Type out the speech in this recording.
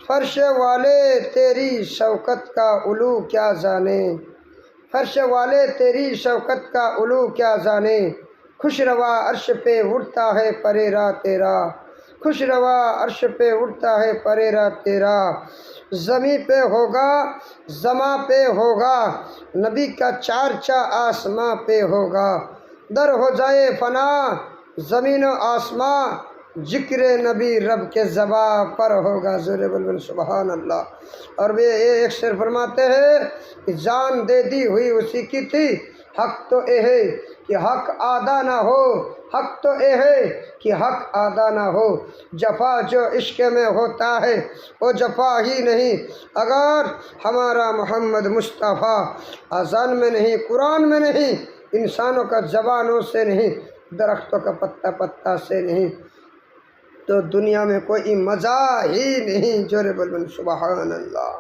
فرش والے تیری شوکت کا علو کیا جانے، فرش والے تیری شوکت کا علو کیا جانے، خوش روا عرش پہ اڑتا ہے پریرا تیرا، خوش روا عرش پہ اڑتا ہے پریرا تیرا، زمیں پہ ہوگا زماں پہ ہوگا، نبی کا چارچا آسماں پہ ہوگا، در ہو جائے فنا زمین و آسماں، ذکر نبی رب کے زباں پر ہوگا۔ زور بلبل سبحان اللہ۔ اور وہ ایک شعر فرماتے ہیں کہ جان دے دی ہوئی اسی کی تھی، حق تو اے ہے کہ حق آدھا نہ ہو، حق تو اے ہے کہ حق آدھا نہ ہو، جفا جو عشق میں ہوتا ہے وہ جفا ہی نہیں، اگر ہمارا محمد مصطفیٰ اذان میں نہیں، قرآن میں نہیں، انسانوں کا زبانوں سے نہیں، درختوں کا پتا پتا سے نہیں، تو دنیا میں کوئی مزہ ہی نہیں۔ جوڑے بلبل سبحان اللہ۔